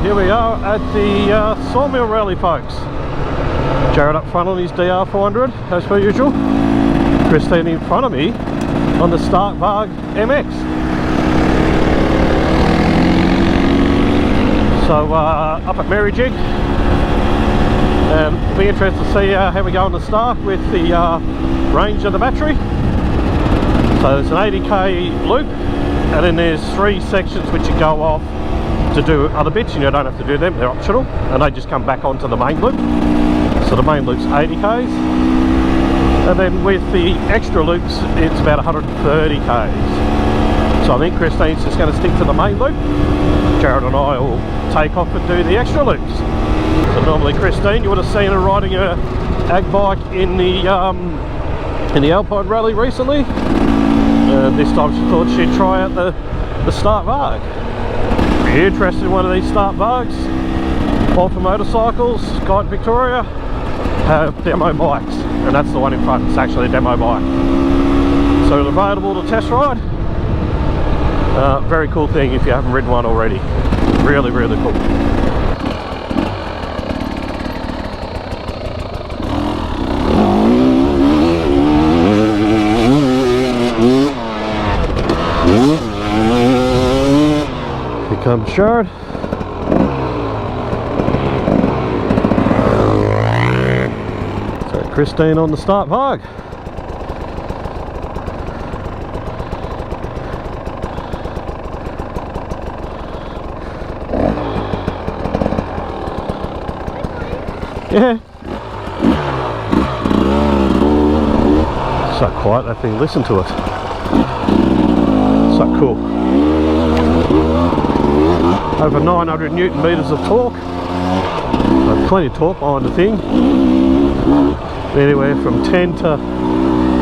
here we are at the Sawmill rally, folks. Jared up front on his DR400 as per usual. Christine in front of me on the Stark Varg MX. So up at Mary Jig, and be interested to see how we go on the start with the range of the battery. So there's an 80k loop, and then there's 3 sections which you go off to do other bits, and you don't have to do them, they're optional, and they just come back onto the main loop. So the main loop's 80k's, and then with the extra loops it's about 130k's. So I think Christine's just going to stick to the main loop. Jared and I will take off and do the extra loops. So normally Christine, you would have seen her riding her ag bike in the Alpine Rally recently. This time she thought she'd try out the Stark Varg. If you're interested in one of these Stark Vargs, all for motorcycles, Guide Victoria have demo bikes, and that's the one in front. It's actually a demo bike. So it's available to test ride. Very cool thing if you haven't ridden one already. Really, really cool. Here comes Jared. So Christine on the Stark Varg. Yeah. So quiet, that thing, listen to it. So cool. Over 900 Newton meters of torque. So plenty of torque behind the thing. Anywhere from 10 to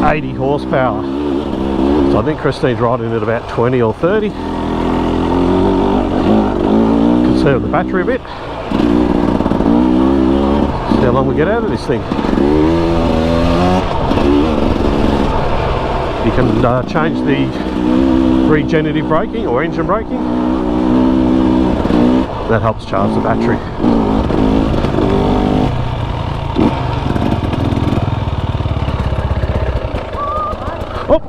80 horsepower. So I think Christine's riding at about 20 or 30. Conserve the battery a bit. See how long we get out of this thing. You can change the regenerative braking or engine braking. That helps charge the battery. Oh!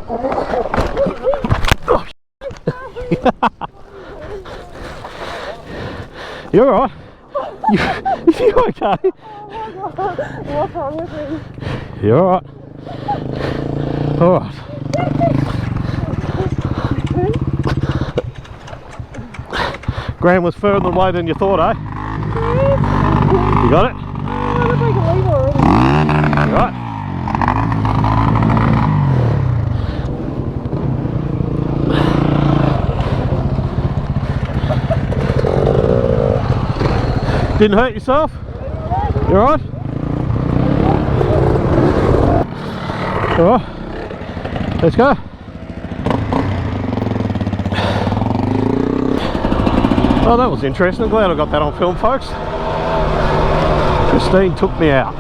You alright? You okay? What's wrong with me? You alright? Alright. Graham was further away than you thought, eh? You got it? Oh, I look like a leave already. You right? Didn't hurt yourself? You alright? Alright. Let's go. Oh, that was interesting. Glad I got that on film, folks. Christine took me out.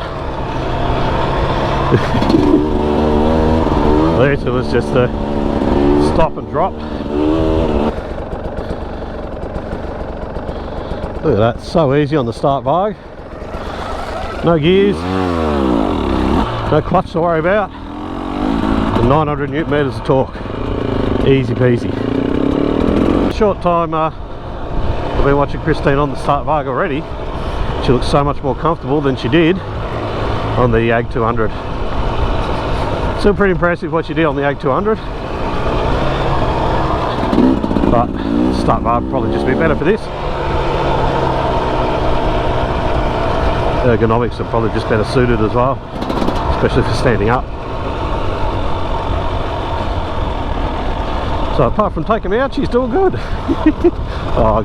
This was just a stop and drop. Look at that, so easy on the Stark Varg. No gears, no clutch to worry about, and 900 Newton meters of torque. Easy peasy. Short time I've been watching Christine on the Stark Varg already. She looks so much more comfortable than she did on the Ag 200. Still pretty impressive what she did on the Ag 200. But Stark Varg would probably just be better for this. Ergonomics are probably just better suited as well, especially for standing up. So apart from taking me out, she's doing good. Oh,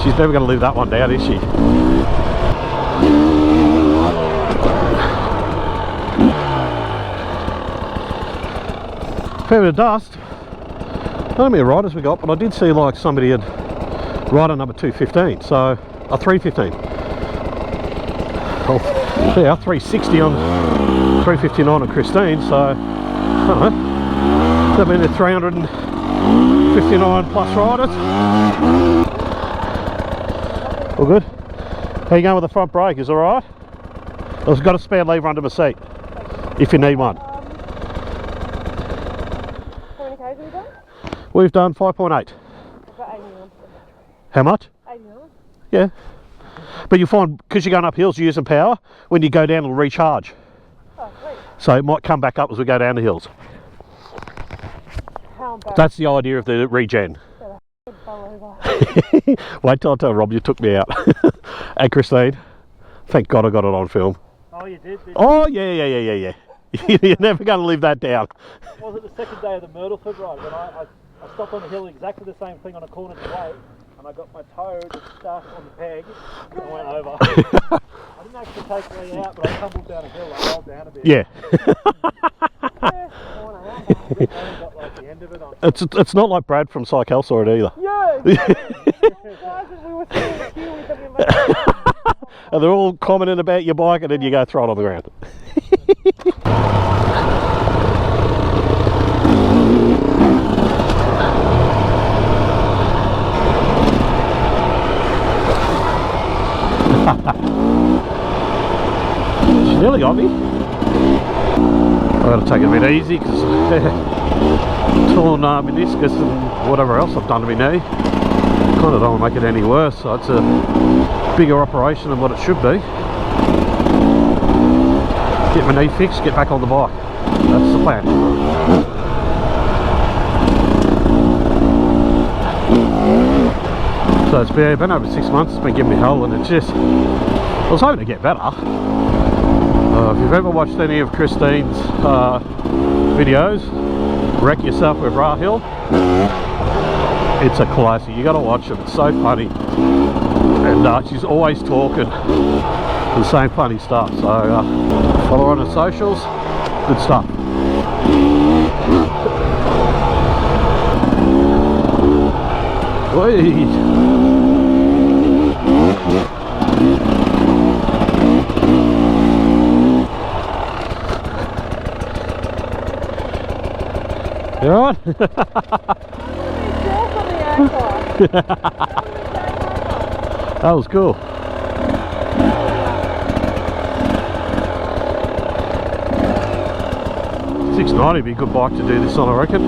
she's never going to leave that one down, is she? Fair bit of dust. I don't know how many riders we got, but I did see like somebody had rider number 215, so a 315. Oh, yeah, 360 on 359 on Christine, so I don't know. That means 359 plus riders. All good? How you going with the front brake? Is it alright? I've got a spare lever under my seat, if you need one. How many Ks have you done? We've done 5.8. I've got 80 on. How much? 80 on. Yeah. But you'll find, because you're going up hills, you're using power, when you go down it'll recharge. Oh, sweet. So it might come back up as we go down the hills. How embarrassing. That's the idea of the regen. Fell over. Wait till I tell Rob you took me out. Hey Christine, thank God I got it on film. Oh, you did? Oh yeah. You're never going to live that down. Was it the second day of the Myrtleford ride when I stopped on the hill, exactly the same thing on a corner today, and I got my toe just stuck on the peg and I went over. I didn't actually take way out, but I tumbled down a hill. I rolled down a bit. Yeah. I only got like the end of it on. It's not like Brad from Psychel saw it either. Yeah! We were sitting in the queue with them in my And they're all commenting about your bike and then you go throw it on the ground. She nearly got me. I've got to take it a bit easy because torn meniscus and whatever else I've done to my knee. Kind of don't want to make it any worse, so it's a bigger operation than what it should be. Get my knee fixed, get back on the bike. That's the plan. So it's been over 6 months, it's been giving me hell, and it's just, I was hoping to get better. If you've ever watched any of Christine's videos, Wreck Yourself with Rahil, it's a classic. You got to watch it. It's so funny, and she's always talking the same funny stuff. So follow her on the socials. Good stuff. Whee. You alright? That was cool. $690 would be a good bike to do this on, I reckon.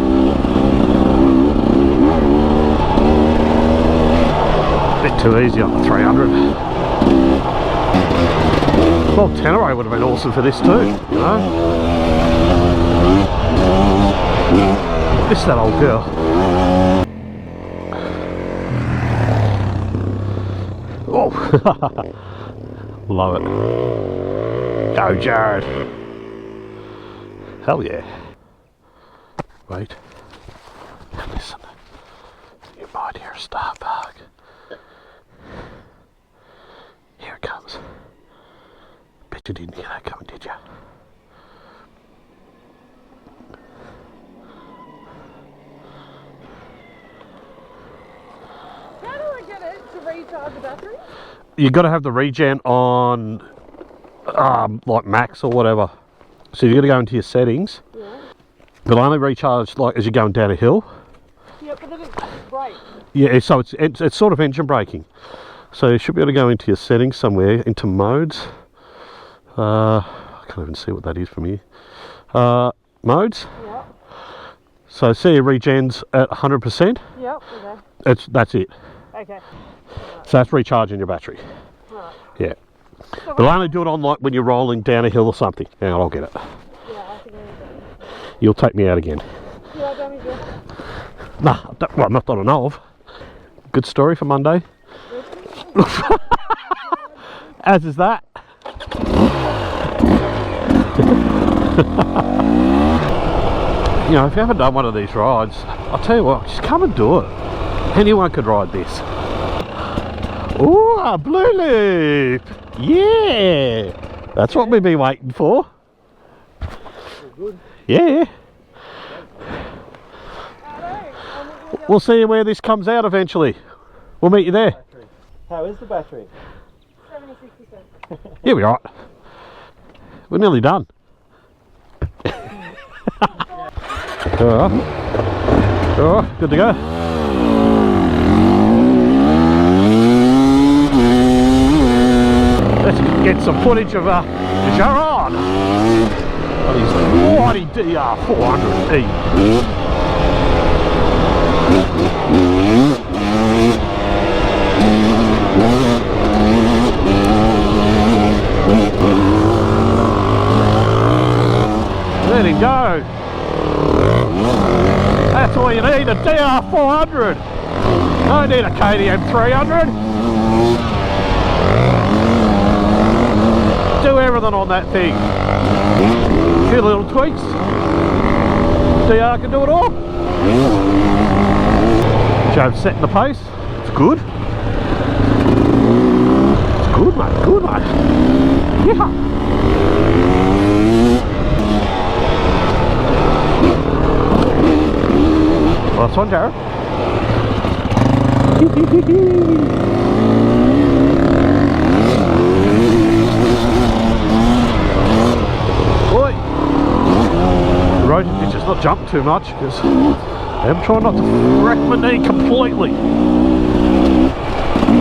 A bit too easy on the 300. Well, Tenere would have been awesome for this too, you know. Miss that old girl. Oh, love it. Go, Jared. Hell yeah. Wait. Listen. You might hear a Stark Varg. Here it comes. Bet you didn't hear that coming, did you? How do I get it to recharge the battery? You got to have the regen on, like max or whatever. So you got to go into your settings. Yeah. But only recharge like as you're going down a hill. Yeah, but then it's brake. Yeah, so it's sort of engine braking. So you should be able to go into your settings somewhere, into modes. I can't even see what that is from here. Modes. Yep. So see your regen's at 100%. Yep. Okay. That's it. Okay. So that's recharging your battery. Right. Yeah. So But only do it on like when you're rolling down a hill or something. Hang on, I'll get it. yeah, I think I need that. You'll take me out again. Yeah, I don't need that. Nah, well, not that I know of. Good story for Monday. As is that. You know, if you haven't done one of these rides, I'll tell you what, just come and do it. Anyone could ride this. Ooh, a blue loop! Yeah! That's what we've been waiting for. Good. Yeah. We'll see where this comes out eventually. We'll meet you there. How is the battery? 76%. Yeah, we're right. We're nearly done. Alright, good to go. get some footage of Gerard on his mighty DR400E. Let him go. That's all you need, a DR400. No need a KTM 300. Do everything on that thing. A few little tweaks. DR can do it all. Joe's setting the pace. It's good. It's good, mate. Good, mate. Yeah. Last one, Jared. Boy, the road ditch is not jump too much because I'm trying not to wreck my knee completely.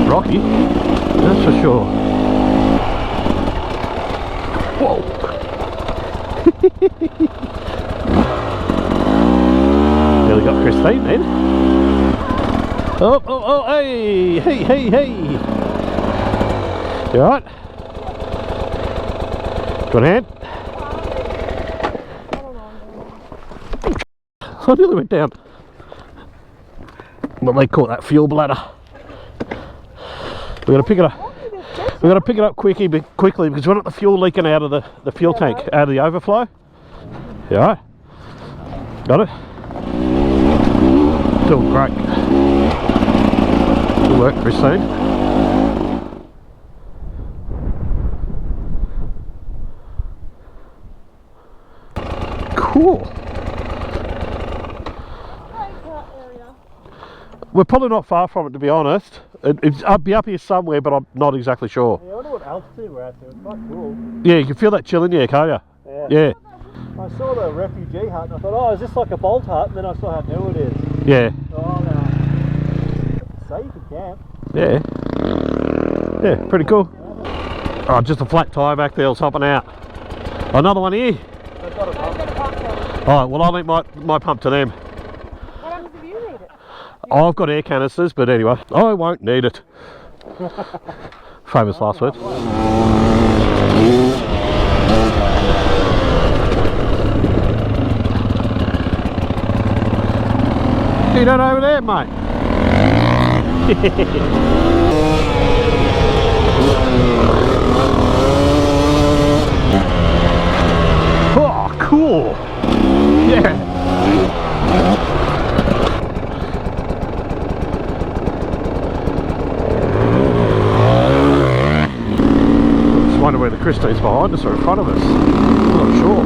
Rocky, that's for sure. Whoa. Nearly got Christine then. Oh, hey. You alright? Got a hand? I nearly went down. Well, they call that fuel bladder. We got to pick it up. We got to pick it up quickly because we want the fuel leaking out of the fuel tank, out of the overflow. You alright? Got it? Doing great. Good work, Christine. Cool. We're probably not far from it, to be honest. I'll be up here somewhere, but I'm not exactly sure. Yeah, I wonder what altitude we're at there. It's quite cool. Yeah, you can feel that chill in here, can't you? Yeah. I saw the refugee hut and I thought, oh, is this like a bolt hut? And then I saw how new it is. Yeah. Oh, no. So you can camp. Yeah. Yeah, pretty cool. Oh, just a flat tyre back there, it's hopping out. Another one here. They've got a pump. Alright, well I'll link my pump to them. What happens if you need it? Oh, I've got air canisters, but anyway, I won't need it. Famous last words. You don't over there, mate. Oh, cool. Yeah. Just wonder whether Christine's behind us or in front of us. I'm not sure.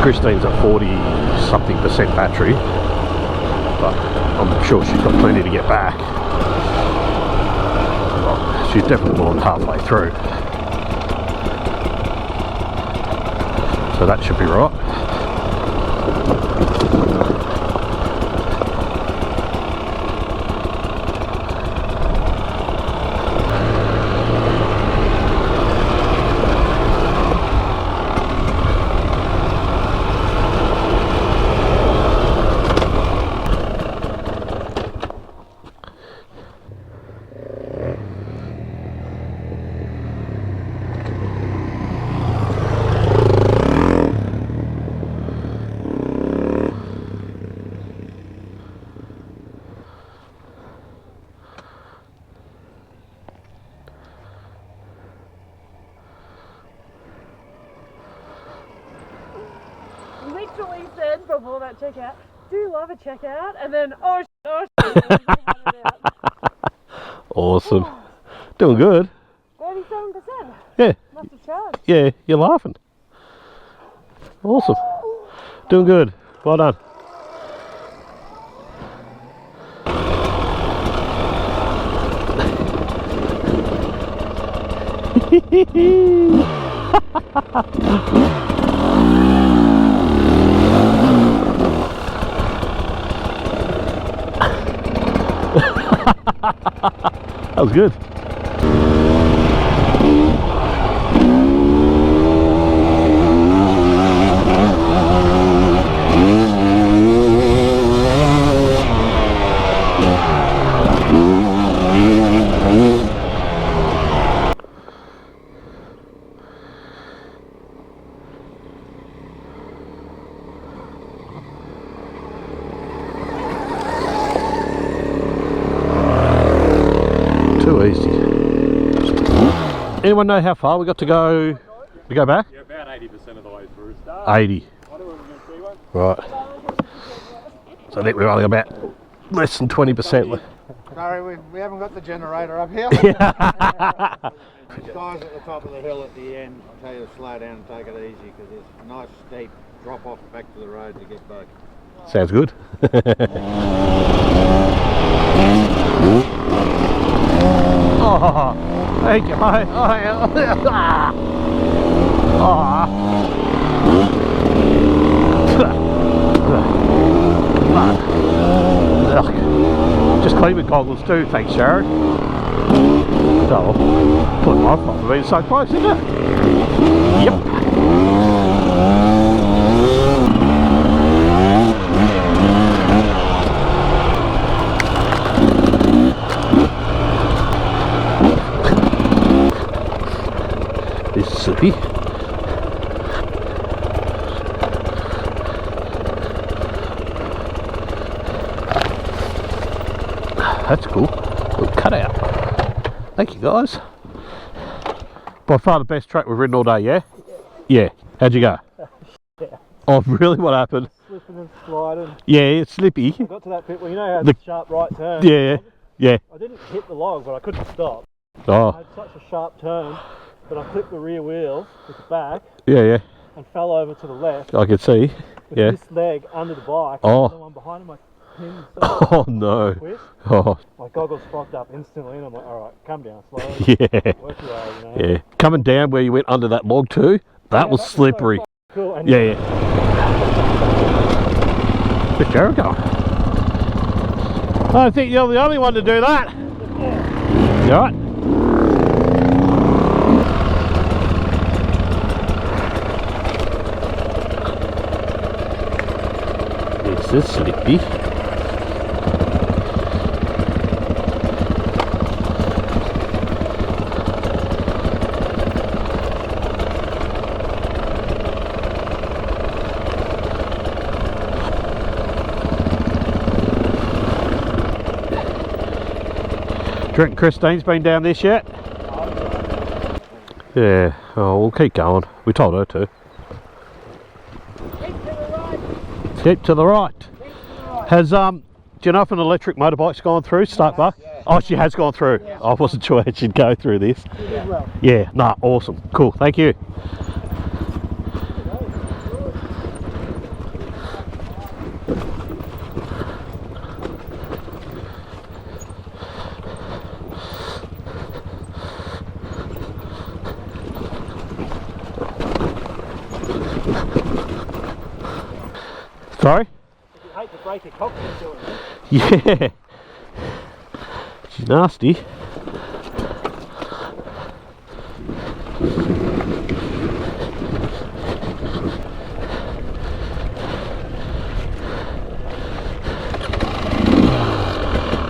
Christine's a 40-something% battery, but I'm sure she's got plenty to get back. Well, she's definitely more than halfway through, so that should be right. Literally said before that checkout, do you love a checkout? And then, oh shit. Awesome. Doing good. 37%. Yeah. Must have charged. Yeah, you're laughing. Awesome. Doing good. Well done. That was good. Too easy. Anyone know how far we got to go? To go back? Yeah, about 80% of the way through. 80. Right. So I think we're only about less than 20% left. Sorry, we haven't got the generator up here. Guys at the top of the hill at the end, I'll tell you to slow down and take it easy because there's a nice steep drop off back to the road to get back. Sounds good. Oh, thank you, mate. Just clean with goggles too, thanks, Sharon. So, put my fault for being so close, isn't it? Yep. This is slippy. That's cool. Little cutout. Thank you, guys. By far the best track we've ridden all day, yeah? Yeah. How'd you go? Yeah. Oh, really? What happened? Slipping and sliding. Yeah, it's slippy. I got to that bit where you know how the sharp right turn. Yeah, yeah. I didn't hit the log, but I couldn't stop. I Oh, had such a sharp turn that I clipped the rear wheel with the back yeah, yeah. and fell over to the left I could see. with Yeah. this leg under the bike. Oh. And the one behind him, I pinned Oh, no. twist. Oh, My goggles fogged up instantly, and I'm like, all right, come down slowly. yeah. Work your way, you know. Yeah. Coming down where you went under that log too, that Yeah, was that so slippery. cool. And Yeah, yeah. Where's Jared going? I don't think you're the only one to do that. You alright? This is slippy. Do you reckon Christine's been down this yet? Yeah, oh, we'll keep going. We told her to. Keep to the right. Has, do you know if an electric motorbike's gone through, Stark Varg? Oh, she has gone through. I wasn't sure she'd go through this. Yeah, nah, awesome. Cool, thank you. Sorry? you hate to break a cockpit doing it. Yeah. She's nasty.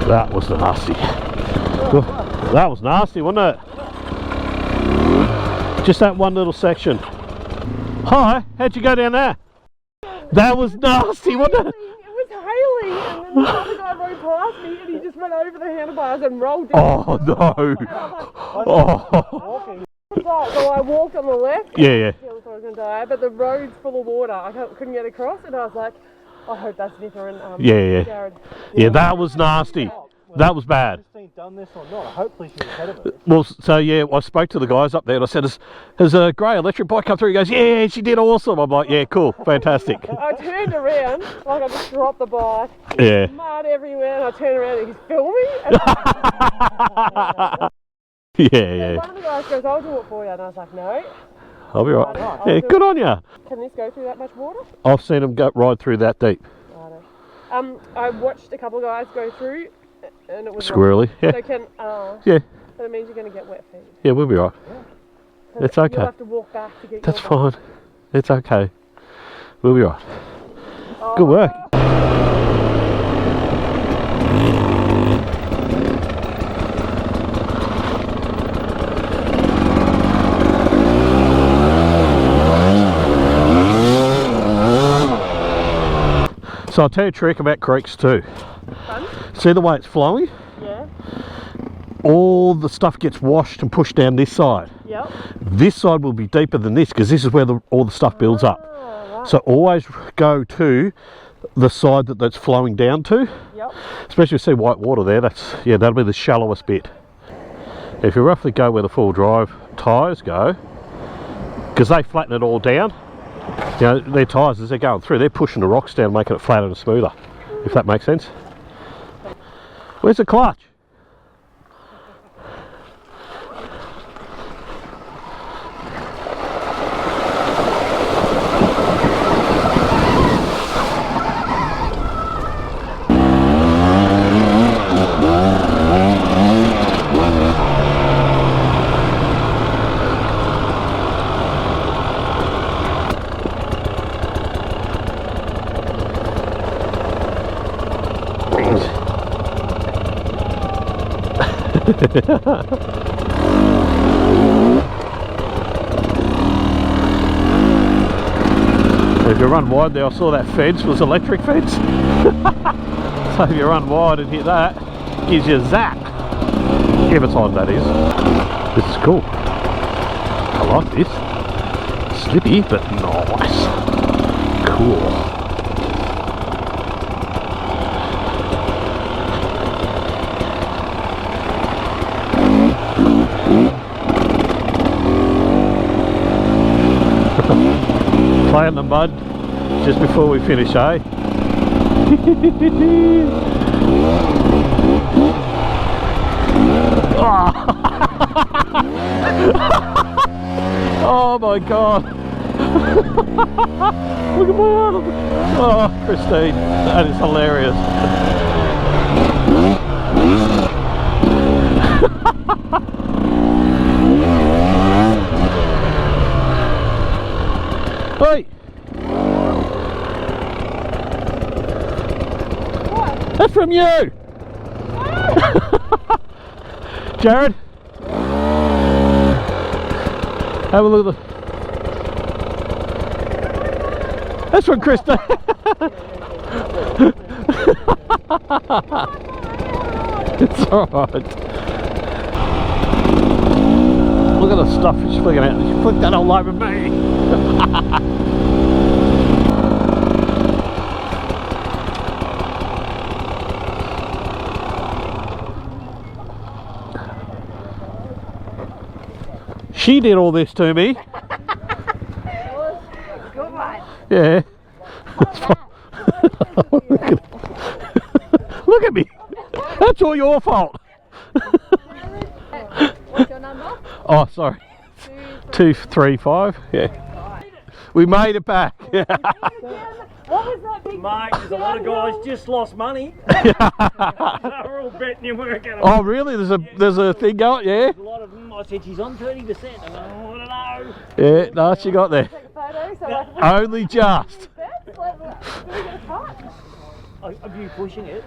That was nasty. That was nasty, wasn't it? Just that one little section. Hi, how'd you go down there? That was nasty, wasn't it? It was hailing, and then the other guy rode past me, and he just went over the handlebars and rolled down. Oh no! Oh. So I walked on the left. Yeah, yeah. I thought I was going to die, but the road's full of water. I couldn't get across, and I was like, I hope that's different. Yeah. Jared. Yeah, that was nasty. That was bad. Christine done this or not? Hopefully she's ahead of it. Well, so yeah, I spoke to the guys up there and I said, has a grey electric bike come through? He goes, yeah, she did awesome. I'm like, yeah, cool, fantastic. I turned around, like I just dropped the bike. Yeah. Mud everywhere, and I turned around and he's filming. And Yeah. one of the guys goes, I'll do it for you. And I was like, no. I'll be right. I'll Yeah, do good it. on you. Can this go through that much water? I've seen them go right through that deep. I watched a couple of guys go through and it was Squirrely, yeah. So can, Yeah. but it means you're going to get wet feet. Yeah, we'll be right. So It's okay. You'll have to walk back to get That's your fine. It's okay. We'll be right. Oh. Good work. So I'll tell you a trick about creeks too. Fun? See the way it's flowing? Yeah. All the stuff gets washed and pushed down this side. Yep. This side will be deeper than this because this is where all the stuff builds up. Right. So always go to the side that's flowing down to. Yep. Especially if you see white water there, that'll be the shallowest bit. If you roughly go where the full drive tyres go, because they flatten it all down, you know, their tyres as they're going through, they're pushing the rocks down, making it flatter and smoother, if that makes sense. Where's the clutch? If you run wide there, I saw that fence was electric fence. So if you run wide and hit that, gives you a zap. Every time that is. This is cool. I like this. Slippy, but nice. Cool. Play in the mud just before we finish, eh? Oh my god! Look at my arm! Oh, Christine, that is hilarious. Hey! What? That's from you! Jared? Have a look at the... That's from Krista! It's alright. Look at the stuff she's flicking out. She flicked that all over me! She did all this to me. Good one. Yeah. Look at me. That's all your fault. What's your number? Oh, sorry. 235. Yeah. We made it back. What was that big? Mate, there's a lot of guys just lost money. They were all betting you weren't going to. Oh, really? There's a thing going. Yeah. A lot of them. I said she's on 30%. And I don't know. Yeah. No, she got there. Take a photo so I can Only just. Can we get a cut? Are you pushing it?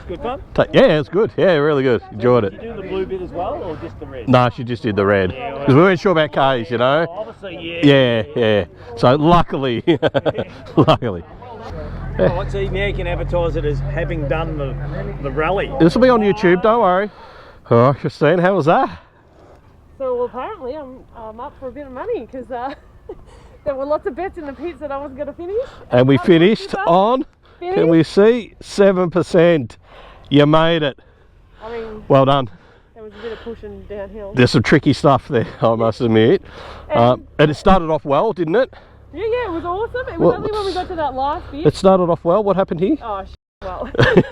Good fun? Yeah, it's good. Yeah, really good. Enjoyed Did you it. do the blue bit as well, or just the red? No, she just did the red because we weren't sure about K's, you know. Obviously, yeah. Yeah. So luckily, luckily. Right, so now you can advertise it as having done the rally. This will be on YouTube. Don't worry. All right, Christine, how was that? So well, apparently I'm up for a bit of money because there were lots of bets in the pits that I wasn't going to finish. And we finished on. Can we see 7%? You made it. I mean, Well done. there was a bit of pushing downhill. There's some tricky stuff there, I must admit. And it started off well, didn't it? Yeah, it was awesome. It was Well, only when we got to that last bit. It started off well. What happened here? Oh, well. It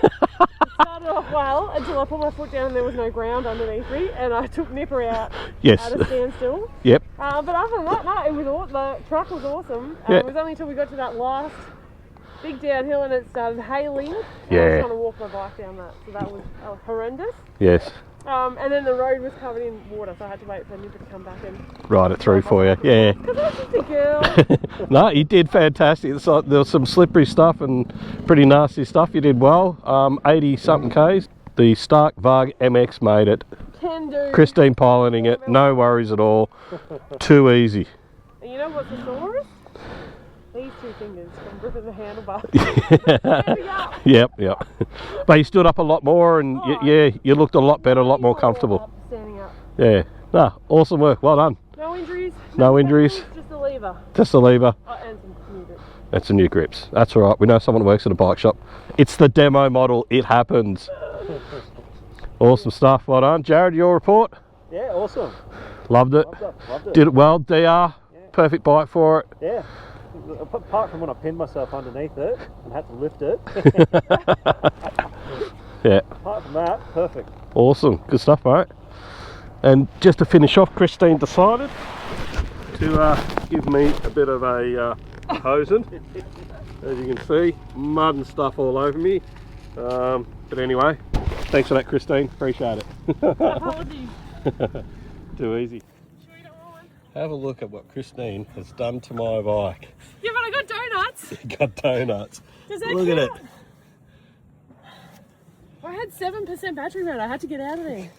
started off well until I put my foot down and there was no ground underneath me, and I took Nipper out Yes. at a standstill. Yep. But other than that, no, it was the track was awesome. Yeah. It was only until we got to that last big downhill and it started hailing. And I Yeah. was trying to walk my bike down that, so that was horrendous. Yes. And then the road was covered in water, so I had to wait for Nipper to come back and Ride it through for you. Yeah. because I was just a girl. No, you did fantastic. It's like, there was some slippery stuff and pretty nasty stuff. You did well. 80 something Ks. The Stark Varg MX made it. Can do. Christine piloting it. No worries at all. Too easy. And you know what's the sorest? These two fingers from gripping the handlebar. Yep. But you stood up a lot more and you looked a lot better, a lot more comfortable. Standing up. Yeah. No, awesome work. Well done. No injuries. No injuries. Just a lever. Just a lever. Oh, and some new grips. That's some new grips. That's all right. We know someone who works at a bike shop. It's the demo model. It happens. Awesome stuff. Well done. Jared, your report? Yeah, awesome. Loved it. Loved it. Did it well. DR. Perfect bike for it. Yeah. Apart from when I pinned myself underneath it and had to lift it. Yeah. Apart from that, perfect. Awesome. Good stuff, mate. And just to finish off, Christine decided to give me a bit of a hosing. As you can see, mud and stuff all over me. But anyway, thanks for that, Christine. Appreciate it. Apologies. Too easy. Sure you don't want one? Have a look at what Christine has done to my bike. Yeah, but I got donuts. You got donuts. Does that Look at it. count? I had 7% battery mode. I had to get out of there.